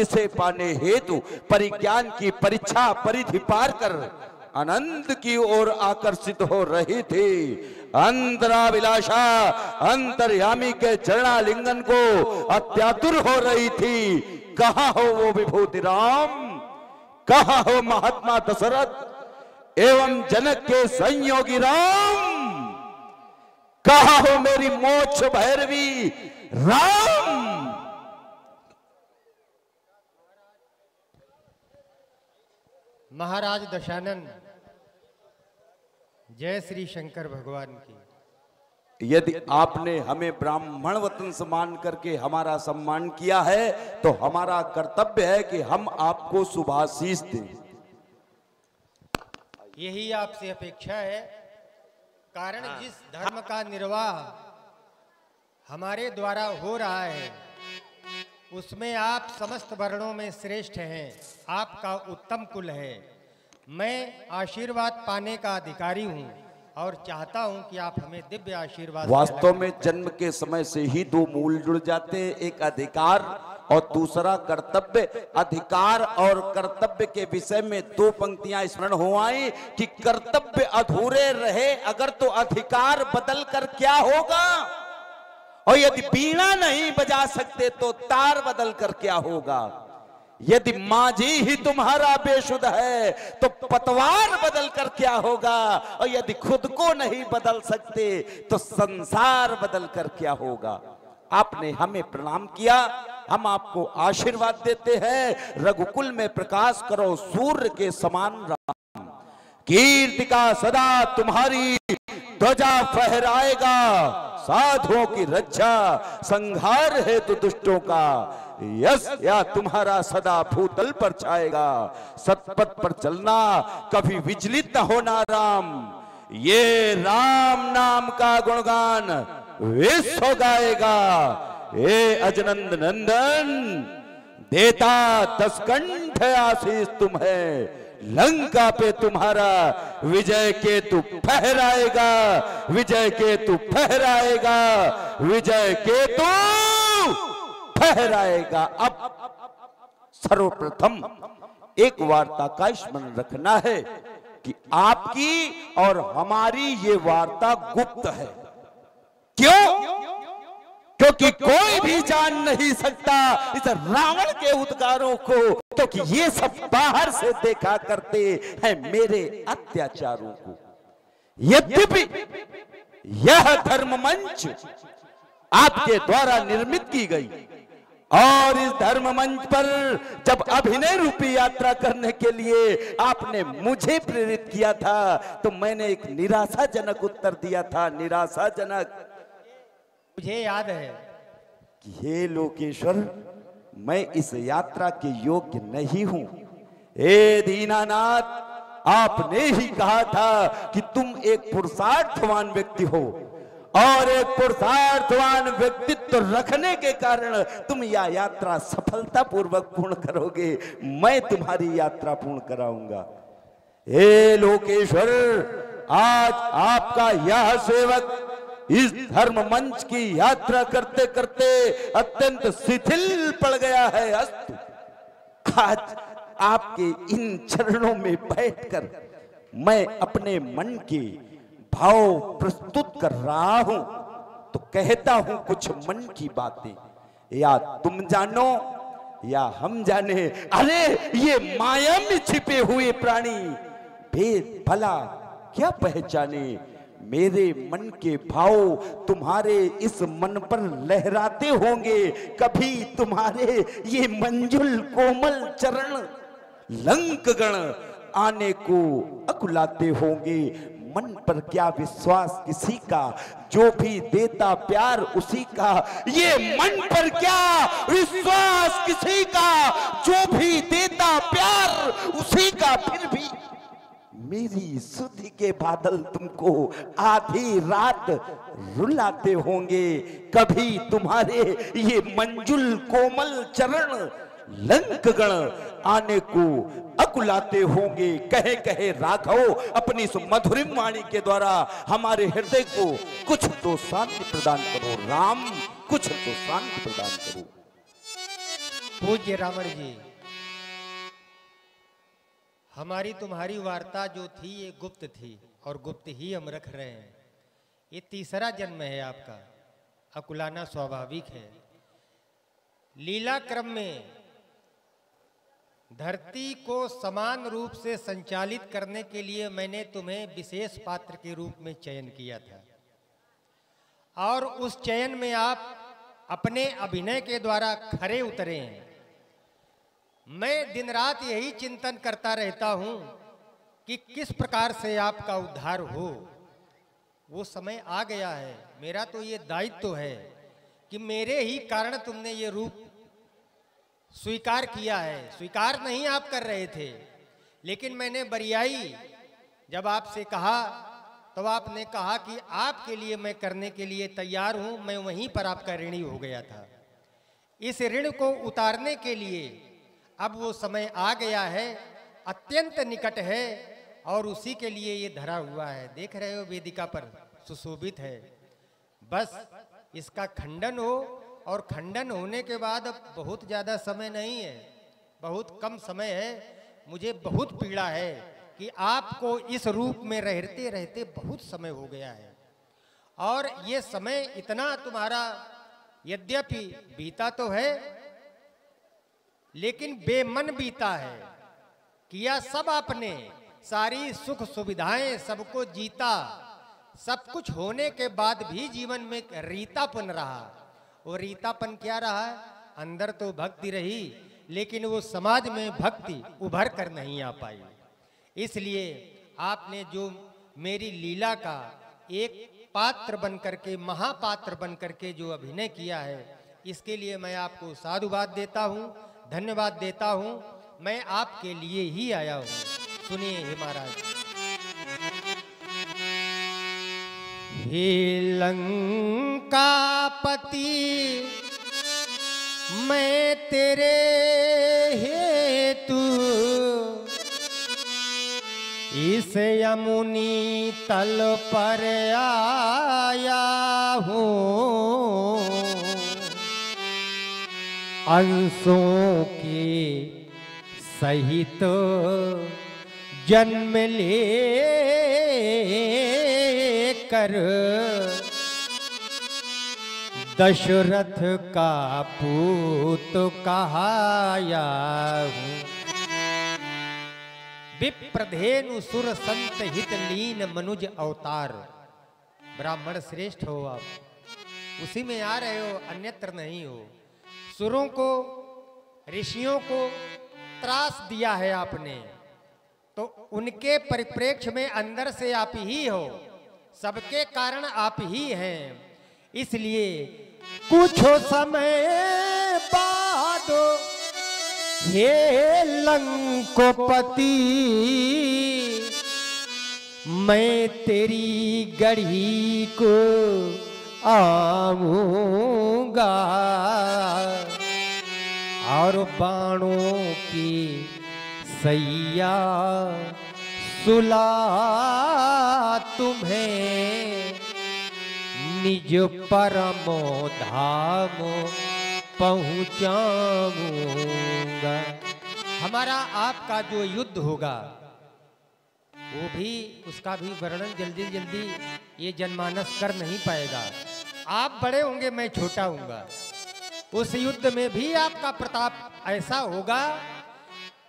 जिसे पाने हेतु परिज्ञान की परीक्षा परिधि पार कर आनंद की ओर आकर्षित हो रही थी। अंतराभिलाषा अंतर्यामी के चरणालिंगन को अत्यातुर हो रही थी। कहाँ हो वो विभूति राम, कहाँ हो महात्मा दशरथ एवं जनक के संयोगी राम, कहाँ हो मेरी मोक्ष भैरवी राम। महाराज दशानन, जय श्री शंकर भगवान की। यदि आपने हमें ब्राह्मण वतन समान करके हमारा सम्मान किया है तो हमारा कर्तव्य है कि हम आपको शुभाशीष दें। यही आपसे अपेक्षा है, कारण जिस धर्म का निर्वाह हमारे द्वारा हो रहा है उसमें आप समस्त वर्णों में श्रेष्ठ हैं। आपका उत्तम कुल है। मैं आशीर्वाद पाने का अधिकारी हूं और चाहता हूं कि आप हमें दिव्य आशीर्वाद। वास्तव में जन्म के समय से ही दो मूल जुड़ जाते हैं, एक अधिकार और दूसरा कर्तव्य। अधिकार और कर्तव्य के विषय में दो पंक्तियां स्मरण हो आई कि कर्तव्य अधूरे रहे अगर तो अधिकार बदल कर क्या होगा, और यदि बीणा नहीं बजा सकते तो तार बदल कर क्या होगा। यदि माझी ही तुम्हारा बेशुद्ध है तो पतवार बदल कर क्या होगा, और यदि खुद को नहीं बदल सकते तो संसार बदल कर क्या होगा। आपने हमें प्रणाम किया, हम आपको आशीर्वाद देते हैं। रघुकुल में प्रकाश करो सूर्य के समान राम, कीर्ति का सदा तुम्हारी ध्वजा फहराएगा। साधुओं की रक्षा संहार हेतु दुष्टों का यश या तुम्हारा सदा भूतल पर छाएगा। सतपथ पर चलना कभी विचलित न होना राम, ये राम नाम का गुणगान विश्व गाएगा। हे अजनंद नंदन देता दसकंठ आशीष तुम्हें, लंका पे तुम्हारा विजय केतु फहराएगा, विजय केतु फहराएगा, विजय केतु फहराएगा। अब सर्वप्रथम एक वार्ता का स्मरण रखना है कि आपकी और हमारी ये वार्ता गुप्त है। क्यों? क्योंकि कोई भी जान नहीं सकता इस रावण के उद्गारों को, क्योंकि ये सब बाहर से देखा करते हैं मेरे अत्याचारों को। यद्यपि यह धर्म मंच आपके द्वारा निर्मित की गई और इस धर्म मंच पर जब अभिनय रूपी यात्रा करने के लिए आपने मुझे प्रेरित किया था तो मैंने एक निराशाजनक उत्तर दिया था। निराशाजनक। मुझे याद है कि हे लोकेश्वर, मैं इस यात्रा के योग्य नहीं हूं। हे दीनानाथ, आपने ही कहा था कि तुम एक पुरुषार्थवान व्यक्ति हो और एक पुरुषार्थवान व्यक्तित्व रखने के कारण तुम यह यात्रा सफलतापूर्वक पूर्ण करोगे। मैं तुम्हारी यात्रा पूर्ण कराऊंगा। हे लोकेश्वर, आज आपका यह सेवक इस धर्म मंच की यात्रा करते करते अत्यंत शिथिल पड़ गया है। अस्तु, आज आपके इन चरणों में बैठकर मैं अपने मन के भाव प्रस्तुत कर रहा हूं, तो कहता हूं कुछ मन की बातें, या तुम जानो या हम जाने। अरे ये माया में छिपे हुए प्राणी भेद भला क्या पहचाने। मेरे मन के भाव तुम्हारे इस मन पर लहराते होंगे। कभी तुम्हारे ये मंजुल कोमल चरण लंकगण आने को अकुलाते होंगे। मन पर क्या विश्वास किसी का, जो भी देता प्यार उसी का। ये मन पर क्या विश्वास किसी का, जो भी देता प्यार उसी का। फिर भी मेरी सुधि के बादल तुमको आधी रात रुलाते होंगे। कभी तुम्हारे ये मंजुल कोमल चरण लंकगण आने को अकुलाते होंगे। कहे कहे राघव अपनी इस मधुरिम वाणी के द्वारा हमारे हृदय को कुछ तो शांति प्रदान करो राम, कुछ तो शांति प्रदान करो। पूज्य रावण जी, हमारी तुम्हारी वार्ता जो थी ये गुप्त थी और गुप्त ही हम रख रहे हैं। ये तीसरा जन्म है आपका, अकुलाना स्वाभाविक है। लीला क्रम में धरती को समान रूप से संचालित करने के लिए मैंने तुम्हें विशेष पात्र के रूप में चयन किया था, और उस चयन में आप अपने अभिनय के द्वारा खरे उतरे हैं। मैं दिन रात यही चिंतन करता रहता हूं कि किस प्रकार से आपका उद्धार हो। वो समय आ गया है, मेरा तो ये दायित्व है कि मेरे ही कारण तुमने ये रूप स्वीकार किया है। स्वीकार नहीं आप कर रहे थे, लेकिन मैंने बरियाई जब आपसे कहा तो आपने कहा कि आपके लिए मैं करने के लिए तैयार हूं। मैं वहीं पर आपका ऋणी हो गया था। इस ऋण को उतारने के लिए अब वो समय आ गया है, अत्यंत निकट है, और उसी के लिए ये धरा हुआ है। देख रहे हो वेदिका पर सुशोभित है। बस इसका खंडन हो, और खंडन होने के बाद अब बहुत ज़्यादा समय नहीं है, बहुत कम समय है। मुझे बहुत पीड़ा है कि आपको इस रूप में रहते रहते बहुत समय हो गया है, और ये समय इतना तुम्हारा यद्यपि बीता तो है, लेकिन बेमन बीता है। किया सब आपने, सारी सुख सुविधाएं सबको जीता, सब कुछ होने के बाद भी जीवन में रीतापन रहा। और रीतापन क्या रहा? अंदर तो भक्ति रही, लेकिन वो समाज में भक्ति उभर कर नहीं आ पाई। इसलिए आपने जो मेरी लीला का एक पात्र बन करके, महापात्र बन करके जो अभिनय किया है, इसके लिए मैं आपको साधुवाद देता हूँ, धन्यवाद देता हूँ। मैं आपके लिए ही आया हूँ। सुनिए हे महाराज। हे लंकापति, मैं तेरे हेतु इस यमुनी तल पर आया हूँ। अंशों के सहित जन्म ले कर दशरथ का पूत कहाया हूँ। विप्रधेनु सुर संत हित लीन मनुज अवतार। ब्राह्मण श्रेष्ठ हो आप, उसी में आ रहे हो, अन्यत्र नहीं हो। सुरों को, ऋषियों को त्रास दिया है आपने, तो उनके परिप्रेक्ष्य में अंदर से आप ही हो, सबके कारण आप ही हैं। इसलिए कुछ समय बाद हे लंकोपति, मैं तेरी गढ़ी को आऊंगा, और बाणों की सैया सुला तुम्हें निज परमो धाम पहुंचाऊंगा। हमारा आपका जो युद्ध होगा, वो भी, उसका भी वर्णन जल्दी जल्दी ये जनमानस कर नहीं पाएगा। आप बड़े होंगे, मैं छोटा हूँगा। उस युद्ध में भी आपका प्रताप ऐसा होगा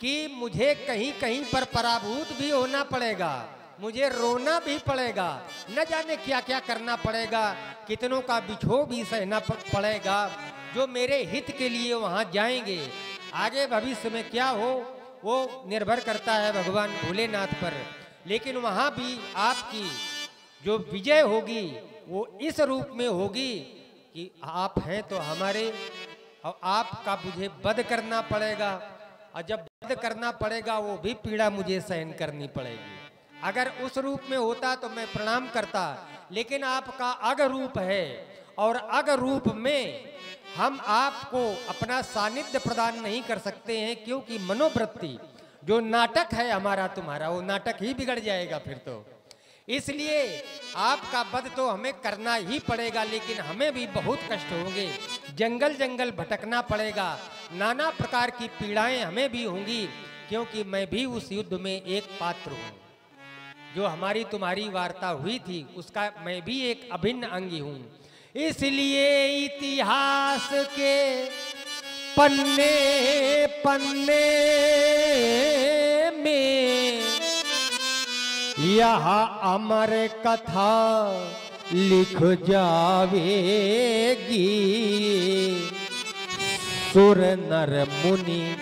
कि मुझे कहीं कहीं पर पराभूत भी होना पड़ेगा, मुझे रोना भी पड़ेगा, न जाने क्या क्या करना पड़ेगा, कितनों का बिछोह भी सहना पड़ेगा, जो मेरे हित के लिए वहाँ जाएंगे। आगे भविष्य में क्या हो वो निर्भर करता है भगवान भोलेनाथ पर, लेकिन वहाँ भी आपकी जो विजय होगी वो इस रूप में होगी कि आप हैं तो हमारे, और आपका मुझे वध करना पड़ेगा, और जब वध करना पड़ेगा वो भी पीड़ा मुझे सहन करनी पड़ेगी। अगर उस रूप में होता तो मैं प्रणाम करता, लेकिन आपका अग रूप है, और अग रूप में हम आपको अपना सानिध्य प्रदान नहीं कर सकते हैं, क्योंकि मनोवृत्ति जो नाटक है हमारा तुम्हारा, वो नाटक ही बिगड़ जाएगा फिर तो। इसलिए आपका वध तो हमें करना ही पड़ेगा, लेकिन हमें भी बहुत कष्ट होंगे। जंगल जंगल भटकना पड़ेगा, नाना प्रकार की पीड़ाएं हमें भी होंगी, क्योंकि मैं भी उस युद्ध में एक पात्र हूं। जो हमारी तुम्हारी वार्ता हुई थी उसका मैं भी एक अभिन्न अंगी हूं। इसलिए इतिहास के पन्ने पन्ने में यह अमर कथा लिख जावेगी। सुर नर मुनि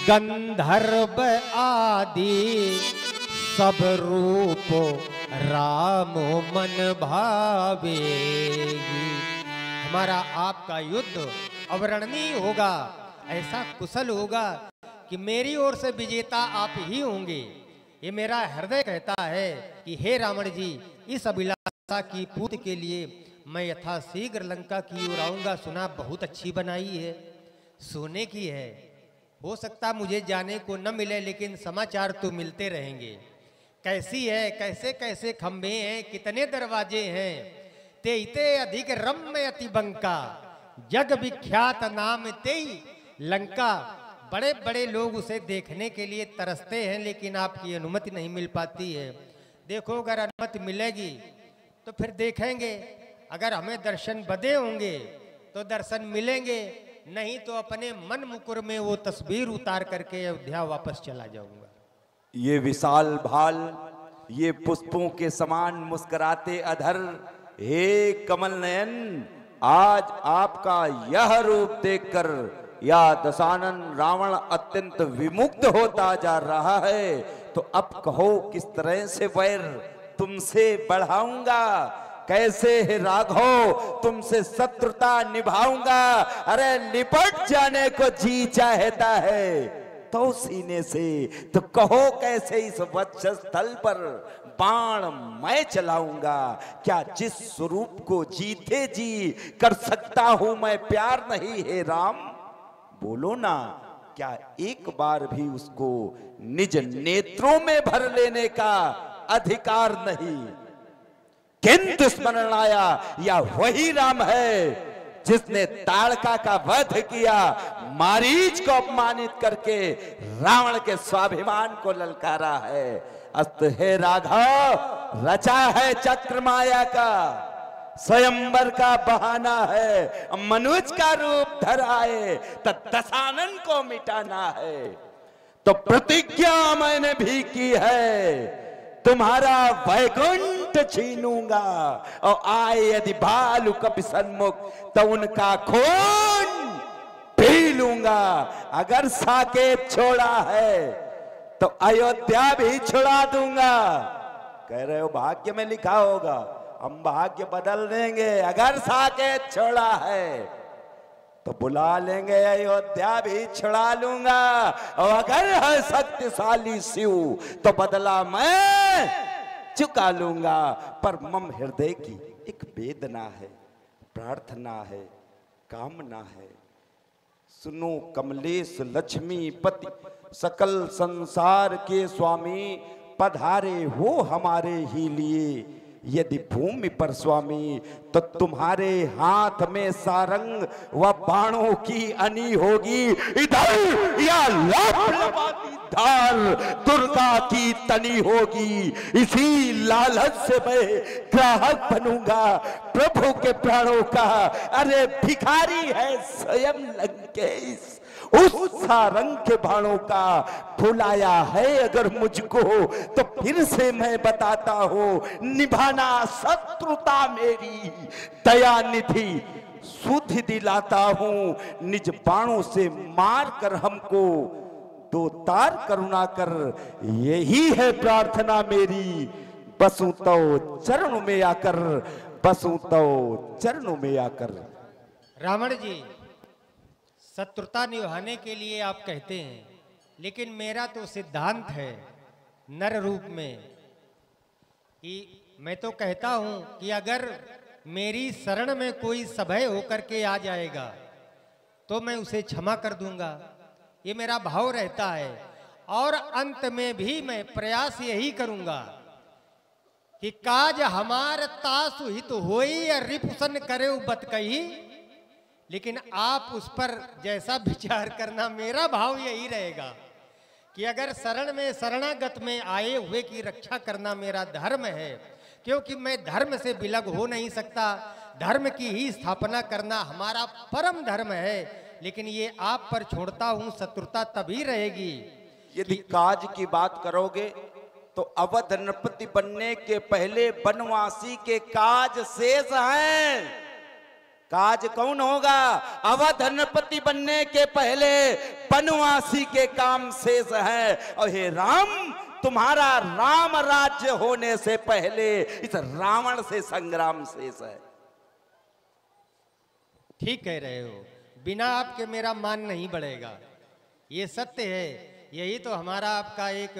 गंधर्व आदि सब रूप राम मन भावेगी। हमारा आपका युद्ध अवर्णनीय होगा, ऐसा कुशल होगा कि मेरी ओर से विजेता आप ही होंगे। ये मेरा हृदय कहता है कि हे रावण जी, इस अभिलाषा की पूर्ति के लिए मैं यथाशीघ्र लंका की ओर आऊंगा। सुना बहुत अच्छी बनाई है, सोने की है। हो सकता मुझे जाने को न मिले, लेकिन समाचार तो मिलते रहेंगे। कैसी है, कैसे कैसे खंभे हैं, कितने दरवाजे हैं। तेते अधिक रम्य अति बंका, जग विख्यात नाम तेई लंका। बड़े बड़े लोग उसे देखने के लिए तरसते हैं, लेकिन आपकी अनुमति नहीं मिल पाती है। देखो, अगर अनुमति मिलेगी तो फिर देखेंगे। अगर हमें दर्शन बदे होंगे तो दर्शन मिलेंगे, नहीं तो अपने मन मुकुर में वो तस्वीर उतार करके अयोध्या वापस चला जाऊंगा। ये विशाल भाल, ये पुष्पों के समान मुस्कुराते अधर, हे कमल नयन, आज आपका यह रूप देखकर या दशानन रावण अत्यंत विमुग्ध होता जा रहा है। तो अब कहो, किस तरह से वैर तुमसे बढ़ाऊंगा, कैसे है राघव तुमसे शत्रुता निभाऊंगा। अरे लिपट जाने को जी चाहता है तो सीने से, तो कहो कैसे इस वक्षस्थल पर बाण मैं चलाऊंगा। क्या जिस स्वरूप को जीते जी कर सकता हूं मैं प्यार नहीं है राम? बोलो ना, क्या एक बार भी उसको निज नेत्रों में भर लेने का अधिकार नहीं? किंतु स्मरण आया, या वही राम है जिसने ताड़का का वध किया, मारीच को अपमानित करके रावण के स्वाभिमान को ललकारा है। अस्त हे राघव, रचा है चक्र माया का, स्वयंवर का बहाना है। मनुज का रूप धराए तो दशानन को मिटाना है। तो प्रतिज्ञा मैंने भी की है, तुम्हारा वैकुंठ छीनूंगा। और आए यदि भालू कपि सन्मुख तो उनका खून पी लूंगा। अगर साकेत छोड़ा है तो अयोध्या भी छुड़ा दूंगा। कह रहे हो भाग्य में लिखा होगा, हम भाग्य बदल देंगे। अगर साकेत छोड़ा है तो बुला लेंगे, अयोध्या भी छुड़ा लूंगा। और अगर है शक्तिशाली शिव तो बदला मैं चुका लूंगा। पर मम हृदय की एक वेदना है, प्रार्थना है, कामना है। सुनो कमलेश लक्ष्मी पति, सकल संसार के स्वामी, पधारे हो हमारे ही लिए। यदि भूमि पर स्वामी तो तुम्हारे हाथ में सारंग व बाणों की अनी होगी। इधर या लपलपाती धार दुर्गा की तनी होगी। इसी लालच से मैं ग्राहक बनूंगा प्रभु के प्राणों का। अरे भिखारी है स्वयं लंकेश, उस सारंग के बाणों का भुलाया है अगर मुझको तो फिर से मैं बताता हूं। निभाना शत्रुता मेरी दया निधि सुधि दिलाता हूं। निज बाणों से मार कर हमको दो तार करुणा कर, यही है प्रार्थना मेरी। बसूं तो चरणों में आकर, बसूं तो चरणों में आकर। रावण जी, शत्रुता निभाने के लिए आप कहते हैं, लेकिन मेरा तो सिद्धांत है नर रूप में कि मैं तो कहता हूं कि अगर मेरी शरण में कोई सभय होकर के आ जाएगा तो मैं उसे क्षमा कर दूंगा। ये मेरा भाव रहता है। और अंत में भी मैं प्रयास यही करूंगा कि काज हमार तासु हित होई या रिपुसन करे बत कही। लेकिन आप उस पर जैसा विचार करना, मेरा भाव यही रहेगा कि अगर शरण में शरणागत में आए हुए की रक्षा करना मेरा धर्म है, क्योंकि मैं धर्म से विलग हो नहीं सकता, धर्म की ही स्थापना करना हमारा परम धर्म है। लेकिन ये आप पर छोड़ता हूं, शत्रुता तभी रहेगी। यदि काज की बात करोगे तो अवध नृपति बनने के पहले बनवासी के काज शेष हैं। काज कौन होगा? अवध नृपति बनने के पहले बनवासी के काम शेष है। और हे राम, तुम्हारा राम राज्य होने से पहले इस रावण से संग्राम शेष है। ठीक कह रहे हो, बिना आपके मेरा मान नहीं बढ़ेगा, ये सत्य है। यही तो हमारा आपका एक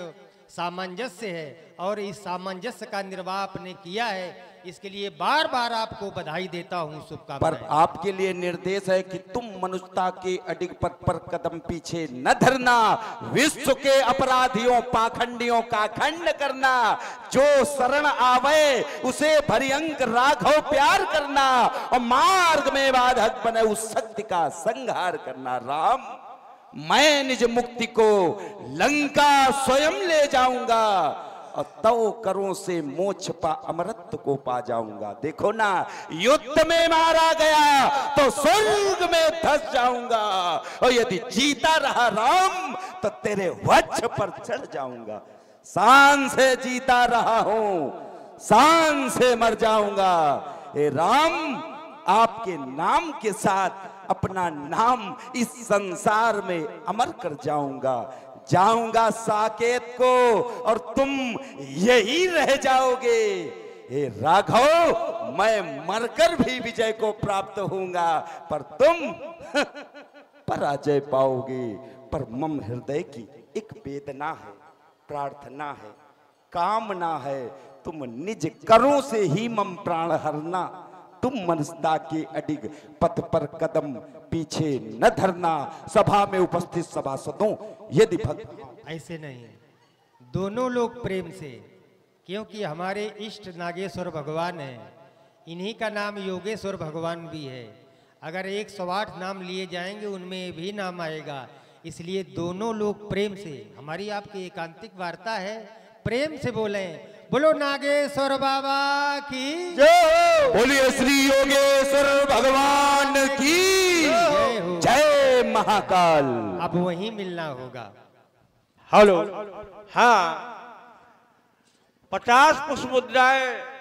सामंजस्य है, और इस सामंजस्य का निर्वाह आपने किया है, इसके लिए बार बार आपको बधाई देता हूं, शुभकामनाएं। पर आपके लिए निर्देश है कि तुम मनुष्यता के अडिग पथ पर कदम पीछे न धरना, विश्व के अपराधियों पाखंडियों का खंड करना, जो शरण आवे उसे भरियंक राघव प्यार करना, और मार्ग में बाधक बने उस शक्ति का संहार करना। राम, मैं निज मुक्ति को लंका स्वयं ले जाऊंगा, और तव करों से मोक्ष पा अमरत्व को पा जाऊंगा। देखो ना, युद्ध में मारा गया तो स्वर्ग में धस जाऊंगा, और यदि जीता रहा राम तो तेरे वक्ष पर चढ़ जाऊंगा। शान से जीता रहा हूं, शान से मर जाऊंगा। हे राम, आपके नाम के साथ अपना नाम इस संसार में अमर कर जाऊंगा साकेत को, और तुम यही रह जाओगे। हे राघव, मैं मरकर भी विजय को प्राप्त होऊंगा, पर तुम पराजय पाओगे। पर मम हृदय की एक वेदना है, प्रार्थना है, कामना है, तुम निज करों से ही मम प्राण हरना। तुम मनुष्यता के अडिग पथ पर कदम पीछे न धरना। सभा में उपस्थित सभासदों, यदि भक्त ऐसे नहीं, दोनों लोग प्रेम से, क्योंकि हमारे इष्ट नागेश्वर भगवान हैं, इन्हीं का नाम योगेश्वर भगवान भी है। अगर 108 नाम लिए जाएंगे उनमें भी नाम आएगा, इसलिए दोनों लोग प्रेम से, हमारी आपकी एकांतिक वार्ता है, प्रेम से बोलें। बोलो नागेश्वर बाबा की जय, बोलिए श्री योगेश्वर भगवान की जय। महाकाल। अब वहीं मिलना होगा। हेलो, हाँ, 50 पुष्प मुद्राएं